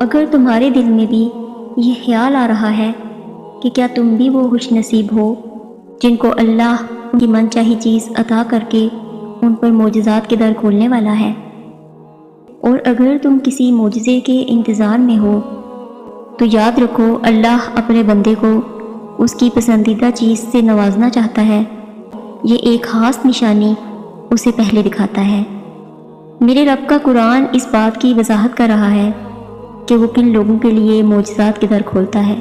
اگر تمہارے دل میں بھی یہ خیال آ رہا ہے کہ کیا تم بھی وہ خوش نصیب ہو جن کو اللہ ان کی من چاہی چیز عطا کر کے ان پر معجزات کے در کھولنے والا ہے، اور اگر تم کسی معجزے کے انتظار میں ہو تو یاد رکھو اللہ اپنے بندے کو اس کی پسندیدہ چیز سے نوازنا چاہتا ہے۔ یہ ایک خاص نشانی اسے پہلے دکھاتا ہے۔ میرے رب کا قرآن اس بات کی وضاحت کر رہا ہے کہ وہ کن لوگوں کے لیے معجزات کے در کھولتا ہے،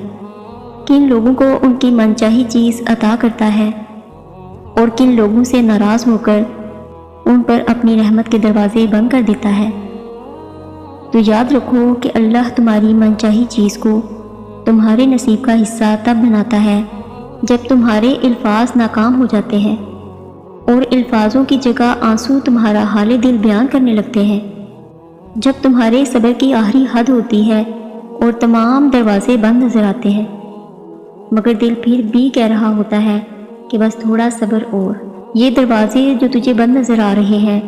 کن لوگوں کو ان کی من چاہی چیز عطا کرتا ہے، اور کن لوگوں سے ناراض ہو کر ان پر اپنی رحمت کے دروازے بند کر دیتا ہے۔ تو یاد رکھو کہ اللہ تمہاری من چاہی چیز کو تمہارے نصیب کا حصہ تب بناتا ہے جب تمہارے الفاظ ناکام ہو جاتے ہیں اور الفاظوں کی جگہ آنسو تمہارا حال دل بیان کرنے لگتے ہیں، جب تمہارے صبر کی آخری حد ہوتی ہے اور تمام دروازے بند نظر آتے ہیں، مگر دل پھر بھی کہہ رہا ہوتا ہے کہ بس تھوڑا صبر اور۔ یہ دروازے جو تجھے بند نظر آ رہے ہیں،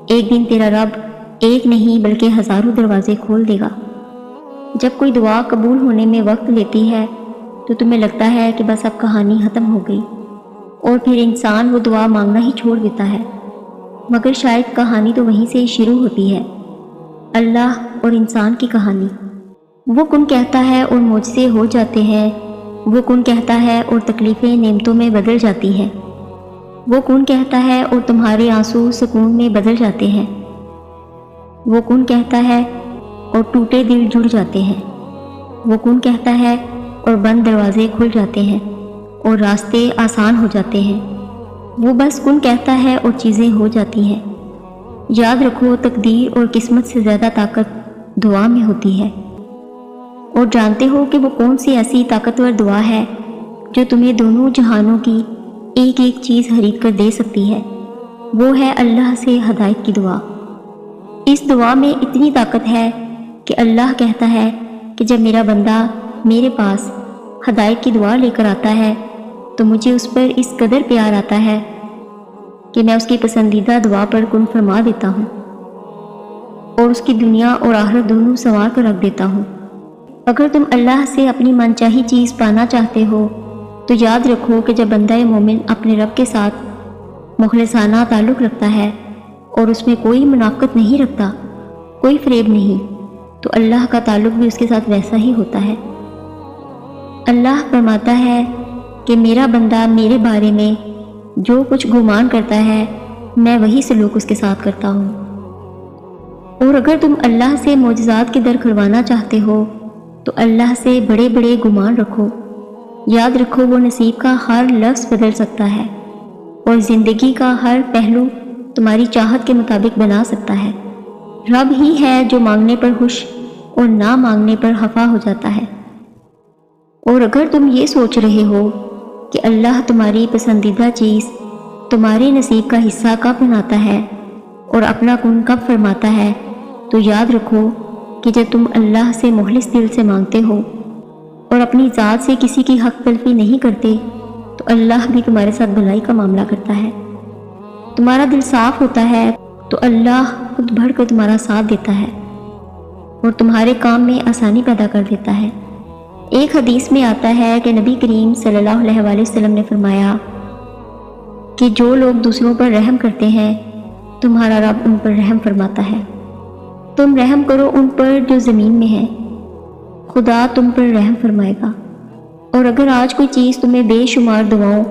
ایک دن تیرا رب ایک نہیں بلکہ ہزاروں دروازے کھول دے گا۔ جب کوئی دعا قبول ہونے میں وقت لیتی ہے تو تمہیں لگتا ہے کہ بس اب کہانی ختم ہو گئی، اور پھر انسان وہ دعا مانگنا ہی چھوڑ دیتا ہے، مگر شاید کہانی تو وہیں سے شروع ہوتی ہے۔ اللہ اور انسان کی کہانی۔ وہ کن کہتا ہے اور معجزے ہو جاتے ہیں، وہ کن کہتا ہے اور تکلیفیں نعمتوں میں بدل جاتی ہیں، وہ کن کہتا ہے اور تمہارے آنسو سکون میں بدل جاتے ہیں، وہ کن کہتا ہے اور ٹوٹے دل جڑ جاتے ہیں، وہ کن کہتا ہے اور بند دروازے کھل جاتے ہیں اور راستے آسان ہو جاتے ہیں، وہ بس کن کہتا ہے اور چیزیں ہو جاتی ہیں۔ یاد رکھو تقدیر اور قسمت سے زیادہ طاقت دعا میں ہوتی ہے، اور جانتے ہو کہ وہ کون سی ایسی طاقتور دعا ہے جو تمہیں دونوں جہانوں کی ایک ایک چیز خرید کر دے سکتی ہے؟ وہ ہے اللہ سے ہدایت کی دعا۔ اس دعا میں اتنی طاقت ہے کہ اللہ کہتا ہے کہ جب میرا بندہ میرے پاس ہدایت کی دعا لے کر آتا ہے تو مجھے اس پر اس قدر پیار آتا ہے کہ میں اس کی پسندیدہ دعا پر کن فرما دیتا ہوں اور اس کی دنیا اور آخرت دونوں سنوار کر رکھ دیتا ہوں۔ اگر تم اللہ سے اپنی من چاہی چیز پانا چاہتے ہو تو یاد رکھو کہ جب بندہ مومن اپنے رب کے ساتھ مخلصانہ تعلق رکھتا ہے اور اس میں کوئی منافقت نہیں رکھتا، کوئی فریب نہیں، تو اللہ کا تعلق بھی اس کے ساتھ ویسا ہی ہوتا ہے۔ اللہ فرماتا ہے کہ میرا بندہ میرے بارے میں جو کچھ گمان کرتا ہے میں وہی سلوک اس کے ساتھ کرتا ہوں۔ اور اگر تم اللہ سے معجزات کے در کھلوانا چاہتے ہو تو اللہ سے بڑے بڑے گمان رکھو۔ یاد رکھو وہ نصیب کا ہر لفظ بدل سکتا ہے اور زندگی کا ہر پہلو تمہاری چاہت کے مطابق بنا سکتا ہے۔ رب ہی ہے جو مانگنے پر خوش اور نہ مانگنے پر خفا ہو جاتا ہے۔ اور اگر تم یہ سوچ رہے ہو کہ اللہ تمہاری پسندیدہ چیز تمہارے نصیب کا حصہ کب بناتا ہے اور اپنا کن کب فرماتا ہے، تو یاد رکھو کہ جب تم اللہ سے مخلص دل سے مانگتے ہو اور اپنی ذات سے کسی کی حق تلفی نہیں کرتے تو اللہ بھی تمہارے ساتھ بھلائی کا معاملہ کرتا ہے۔ تمہارا دل صاف ہوتا ہے تو اللہ خود بڑھ کر تمہارا ساتھ دیتا ہے اور تمہارے کام میں آسانی پیدا کر دیتا ہے۔ ایک حدیث میں آتا ہے کہ نبی کریم صلی اللہ علیہ وآلہ وسلم نے فرمایا کہ جو لوگ دوسروں پر رحم کرتے ہیں تمہارا رب ان پر رحم فرماتا ہے۔ تم رحم کرو ان پر جو زمین میں ہیں، خدا تم پر رحم فرمائے گا۔ اور اگر آج کوئی چیز تمہیں بے شمار دعاؤں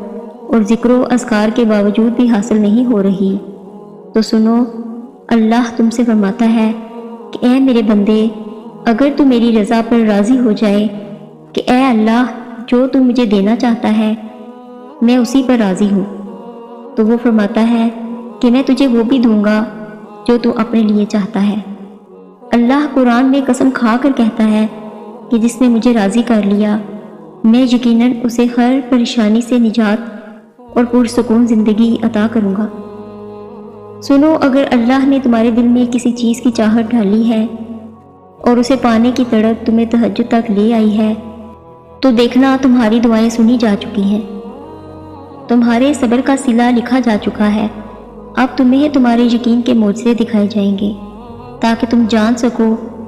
اور ذکر و اذکار کے باوجود بھی حاصل نہیں ہو رہی تو سنو، اللہ تم سے فرماتا ہے کہ اے میرے بندے، اگر تو میری رضا پر راضی ہو جائے کہ اے اللہ جو تو مجھے دینا چاہتا ہے میں اسی پر راضی ہوں، تو وہ فرماتا ہے کہ میں تجھے وہ بھی دوں گا جو تو اپنے لیے چاہتا ہے۔ اللہ قرآن میں قسم کھا کر کہتا ہے کہ جس نے مجھے راضی کر لیا میں یقیناً اسے ہر پریشانی سے نجات اور پرسکون زندگی عطا کروں گا۔ سنو، اگر اللہ نے تمہارے دل میں کسی چیز کی چاہت ڈالی ہے اور اسے پانے کی تڑپ تمہیں تہجد تک لے آئی ہے تو دیکھنا تمہاری دعائیں سنی جا چکی ہیں، تمہارے صبر کا صلہ لکھا جا چکا ہے۔ اب تمہیں تمہارے یقین کے معجزے دکھائے جائیں گے تاکہ تم جان سکو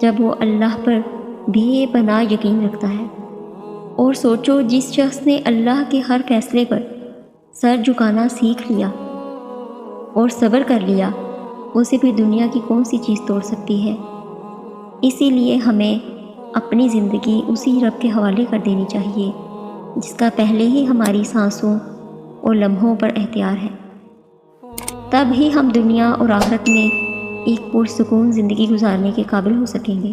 جب وہ اللہ پر بے پناہ یقین رکھتا ہے۔ اور سوچو، جس شخص نے اللہ کے ہر فیصلے پر سر جھکانا سیکھ لیا اور صبر کر لیا، اسے پھر دنیا کی کون سی چیز توڑ سکتی ہے؟ اسی لیے ہمیں اپنی زندگی اسی رب کے حوالے کر دینی چاہیے جس کا پہلے ہی ہماری سانسوں اور لمحوں پر اختیار ہے۔ تب ہی ہم دنیا اور آخرت میں ایک پرسکون زندگی گزارنے کے قابل ہو سکیں گے۔